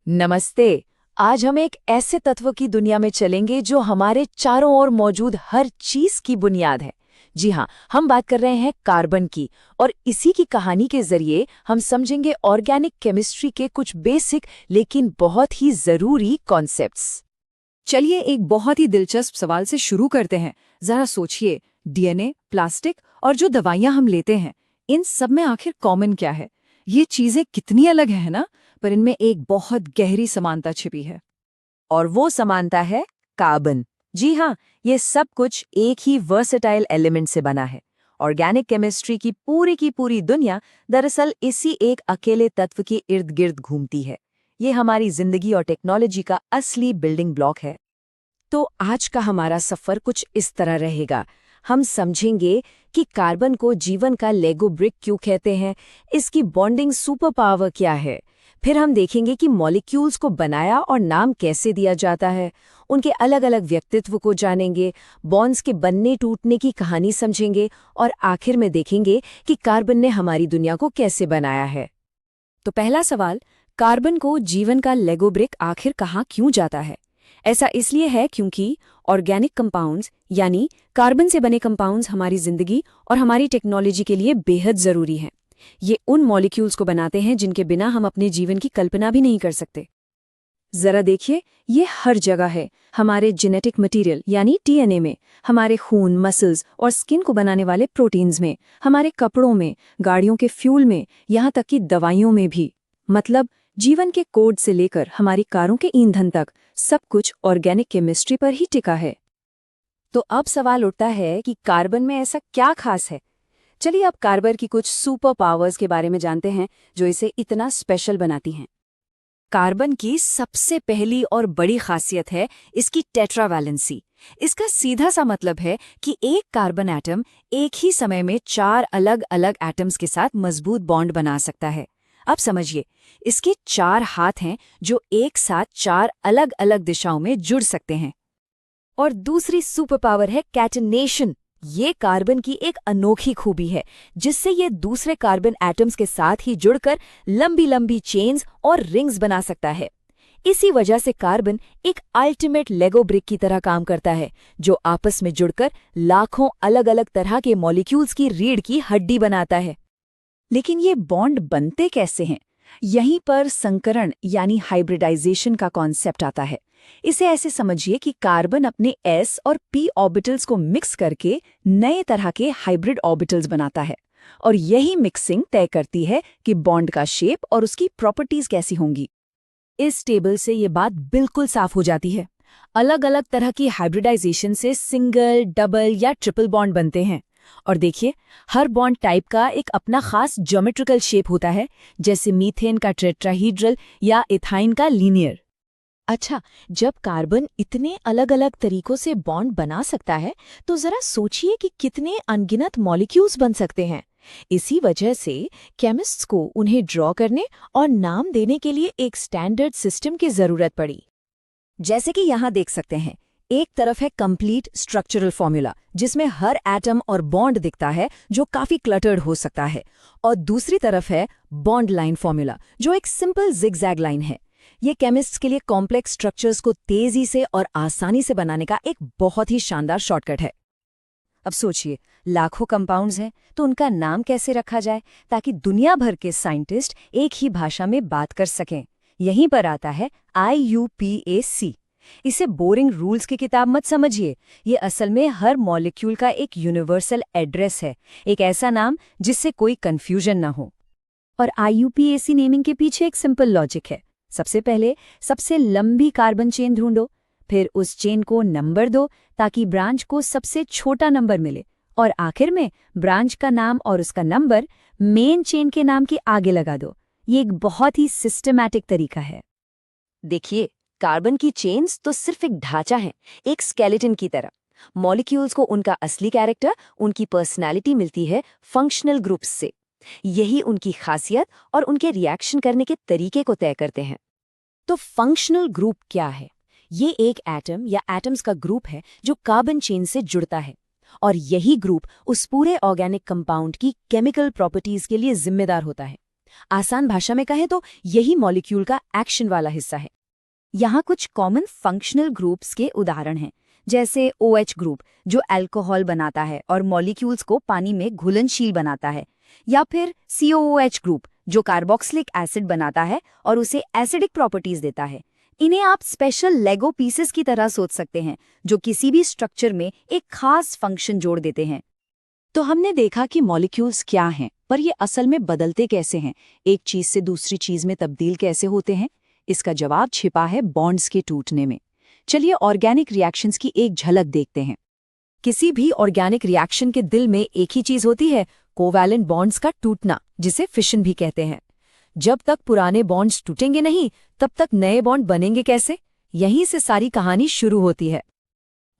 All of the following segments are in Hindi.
नमस्ते। आज हम एक ऐसे तत्व की दुनिया में चलेंगे जो हमारे चारों ओर मौजूद हर चीज की बुनियाद है। जी हाँ, हम बात कर रहे हैं कार्बन की। और इसी की कहानी के जरिए हम समझेंगे ऑर्गेनिक केमिस्ट्री के कुछ बेसिक लेकिन बहुत ही जरूरी कॉन्सेप्ट्स। चलिए एक बहुत ही दिलचस्प सवाल से शुरू करते हैं। जरा सोचिए, डीएनए, प्लास्टिक और जो दवाइयां हम लेते हैं, इन सब में आखिर कॉमन क्या है? ये चीजें कितनी अलग हैं ना, पर इनमें एक बहुत गहरी समानता छिपी है। और वो समानता है कार्बन। जी हाँ, ये सब कुछ एक ही वर्सेटाइल एलिमेंट से बना है। ऑर्गेनिक केमिस्ट्री की पूरी दुनिया दरअसल इसी एक अकेले तत्व के इर्द गिर्द घूमती है। ये हमारी जिंदगी और टेक्नोलॉजी का असली बिल्डिंग ब्लॉक है। तो आज का हमारा सफर कुछ इस तरह रहेगा। हम समझेंगे कि कार्बन को जीवन का लेगो ब्रिक क्यों कहते हैं, इसकी बॉन्डिंग सुपर पावर क्या है। फिर हम देखेंगे कि मॉलिक्यूल्स को बनाया और नाम कैसे दिया जाता है, उनके अलग अलग व्यक्तित्व को जानेंगे, बॉन्ड्स के बनने टूटने की कहानी समझेंगे और आखिर में देखेंगे कि कार्बन ने हमारी दुनिया को कैसे बनाया है। तो पहला सवाल, कार्बन को जीवन का लेगो ब्रिक आखिर कहाँ क्यों जाता है? ऐसा इसलिए है क्योंकि ऑर्गेनिक कंपाउंड्स यानी कार्बन से बने कंपाउंड्स हमारी जिंदगी और हमारी टेक्नोलॉजी के लिए बेहद जरूरी हैं। ये उन मॉलिक्यूल्स को बनाते हैं जिनके बिना हम अपने जीवन की कल्पना भी नहीं कर सकते। जरा देखिए, ये हर जगह है। हमारे जेनेटिक मटेरियल यानी डीएनए में, हमारे खून, मसल्स और स्किन को बनाने वाले प्रोटीन्स में, हमारे कपड़ों में, गाड़ियों के फ्यूल में, यहाँ तक कि दवाइयों में भी। मतलब जीवन के कोड से लेकर हमारी कारों के ईंधन तक सब कुछ ऑर्गेनिक केमिस्ट्री पर ही टिका है। तो अब सवाल उठता है कि कार्बन में ऐसा क्या खास है। चलिए अब कार्बन की कुछ सुपर पावर्स के बारे में जानते हैं जो इसे इतना स्पेशल बनाती हैं। कार्बन की सबसे पहली और बड़ी खासियत है इसकी टेट्रावैलेंसी। इसका सीधा सा मतलब है कि एक कार्बन एटम एक ही समय में 4 अलग अलग एटम्स के साथ मजबूत बॉन्ड बना सकता है। अब समझिए, इसके 4 हाथ हैं जो एक साथ 4 अलग अलग दिशाओं में जुड़ सकते हैं। और दूसरी सुपर पावर है कैटनेशन। ये कार्बन की एक अनोखी खूबी है जिससे ये दूसरे कार्बन एटम्स के साथ ही जुड़कर लंबी लंबी चेन्स और रिंग्स बना सकता है। इसी वजह से कार्बन एक अल्टीमेट लेगो ब्रिक की तरह काम करता है जो आपस में जुड़कर लाखों अलग अलग तरह के मॉलिक्यूल्स की रीढ़ की हड्डी बनाता है। लेकिन ये बॉन्ड बनते कैसे हैं? यहीं पर संकरण यानी हाइब्रिडाइजेशन का कॉन्सेप्ट आता है। इसे ऐसे समझिए कि कार्बन अपने s और p ऑर्बिटल्स को मिक्स करके नए तरह के हाइब्रिड ऑर्बिटल्स बनाता है, और यही मिक्सिंग तय करती है कि बॉन्ड का शेप और उसकी प्रॉपर्टीज कैसी होंगी। इस टेबल से ये बात बिल्कुल साफ हो जाती है। अलग अलग तरह की हाइब्रिडाइजेशन से सिंगल, डबल या ट्रिपल बॉन्ड बनते हैं। और देखिए, हर बॉन्ड टाइप का एक अपना खास ज्योमेट्रिकल शेप होता है, जैसे मीथेन का टेट्राहीड्रल या इथाइन का लीनियर। अच्छा, जब कार्बन इतने अलग अलग तरीकों से बॉन्ड बना सकता है तो जरा सोचिए कि कितने अनगिनत मॉलिक्यूल्स बन सकते हैं। इसी वजह से केमिस्ट्स को उन्हें ड्रॉ करने और नाम देने के लिए एक स्टैंडर्ड सिस्टम की जरूरत पड़ी। जैसे कि यहाँ देख सकते हैं, एक तरफ है कंप्लीट स्ट्रक्चरल फॉर्मूला जिसमें हर एटम और बॉन्ड दिखता है जो काफी क्लटर्ड हो सकता है, और दूसरी तरफ है बॉन्ड लाइन फॉर्मूला जो एक सिंपल जिगजैग लाइन है। ये केमिस्ट्स के लिए कॉम्प्लेक्स स्ट्रक्चर्स को तेजी से और आसानी से बनाने का एक बहुत ही शानदार शॉर्टकट है। अब सोचिए, लाखों कंपाउंड्स हैं तो उनका नाम कैसे रखा जाए ताकि दुनिया भर के साइंटिस्ट एक ही भाषा में बात कर सकें। यहीं पर आता है IUPAC। इसे बोरिंग रूल्स की किताब मत समझिए, ये असल में हर मॉलिक्यूल का एक यूनिवर्सल एड्रेस है, एक ऐसा नाम जिससे कोई कंफ्यूजन ना हो। और IUPAC नेमिंग के पीछे एक सिंपल लॉजिक है। सबसे पहले सबसे लंबी कार्बन चेन ढूंढो, फिर उस चेन को नंबर दो ताकि ब्रांच को सबसे छोटा नंबर मिले, और आखिर में ब्रांच का नाम और उसका नंबर मेन चेन के नाम के आगे लगा दो। ये एक बहुत ही सिस्टमैटिक तरीका है। देखिए, कार्बन की चेन्स तो सिर्फ एक ढांचा है, एक स्केलेटन की तरह। मॉलिक्यूल्स को उनका असली कैरेक्टर, उनकी पर्सनालिटी मिलती है फंक्शनल ग्रुप्स से। यही उनकी खासियत और उनके रिएक्शन करने के तरीके को तय करते हैं। तो फंक्शनल ग्रुप क्या है? ये एक एटम या एटम्स का ग्रुप है जो कार्बन चेन से जुड़ता है, और यही ग्रुप उस पूरे ऑर्गेनिक कंपाउंड की केमिकल प्रॉपर्टीज के लिए जिम्मेदार होता है। आसान भाषा में कहें तो यही मॉलिक्यूल का एक्शन वाला हिस्सा है। यहाँ कुछ कॉमन फंक्शनल ग्रुप्स के उदाहरण हैं, जैसे OH ग्रुप जो अल्कोहल बनाता है और मॉलिक्यूल्स को पानी में घुलनशील बनाता है, या फिर COOH ग्रुप जो कार्बोक्सिलिक एसिड बनाता है और उसे एसिडिक प्रॉपर्टीज देता है। इन्हें आप स्पेशल लेगो पीसेस की तरह सोच सकते हैं जो किसी भी स्ट्रक्चर में एक खास फंक्शन जोड़ देते हैं। तो हमने देखा कि मॉलिक्यूल्स क्या हैं, पर ये असल में बदलते कैसे हैं, एक चीज से दूसरी चीज में तब्दील कैसे होते हैं। इसका जवाब छिपा है बॉन्ड्स के टूटने में। चलिए ऑर्गेनिक रिएक्शंस की एक झलक देखते हैं। किसी भी ऑर्गेनिक रिएक्शन के दिल में एक ही चीज होती है, कोवैलेंट बॉन्ड्स का टूटना, जिसे फिशन भी कहते हैं। जब तक पुराने बॉन्ड्स टूटेंगे नहीं, तब तक नए बॉन्ड बनेंगे कैसे? यहीं से सारी कहानी शुरू होती है।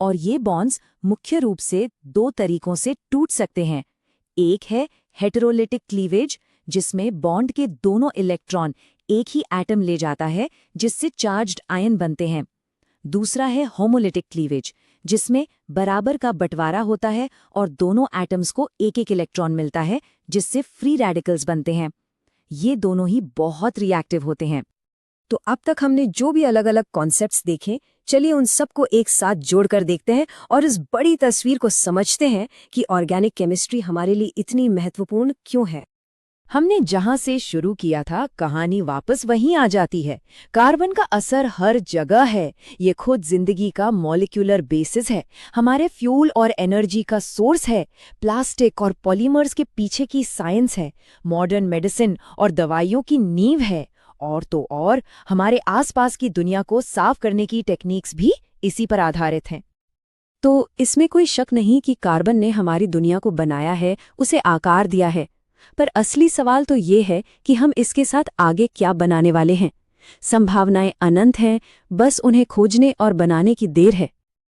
और ये बॉन्ड्स मुख्य रूप से 2 तरीकों से टूट सकते हैं। एक है हेटेरोलिटिक क्लीवेज, जिसमें बॉन्ड के दोनों इलेक्ट्रॉन एक ही एटम ले जाता है, जिससे चार्ज्ड आयन बनते हैं। दूसरा है होमोलिटिक क्लीवेज, जिसमें बराबर का बंटवारा होता है और दोनों एटम्स को एक एक इलेक्ट्रॉन मिलता है, जिससे फ्री रेडिकल्स बनते हैं। ये दोनों ही बहुत रिएक्टिव होते हैं। तो अब तक हमने जो भी अलग अलग कॉन्सेप्ट्स देखे, चलिए उन सबको एक साथ जोड़कर देखते हैं और इस बड़ी तस्वीर को समझते हैं कि ऑर्गेनिक केमिस्ट्री हमारे लिए इतनी महत्वपूर्ण क्यों है। हमने जहां से शुरू किया था, कहानी वापस वहीं आ जाती है। कार्बन का असर हर जगह है। ये खुद जिंदगी का मॉलिक्यूलर बेसिस है, हमारे फ्यूल और एनर्जी का सोर्स है, प्लास्टिक और पॉलीमर्स के पीछे की साइंस है, मॉडर्न मेडिसिन और दवाइयों की नींव है, और तो और हमारे आसपास की दुनिया को साफ करने की टेक्निक्स भी इसी पर आधारित हैं। तो इसमें कोई शक नहीं कि कार्बन ने हमारी दुनिया को बनाया है, उसे आकार दिया है। पर असली सवाल तो ये है कि हम इसके साथ आगे क्या बनाने वाले हैं। संभावनाएं अनंत हैं, बस उन्हें खोजने और बनाने की देर है।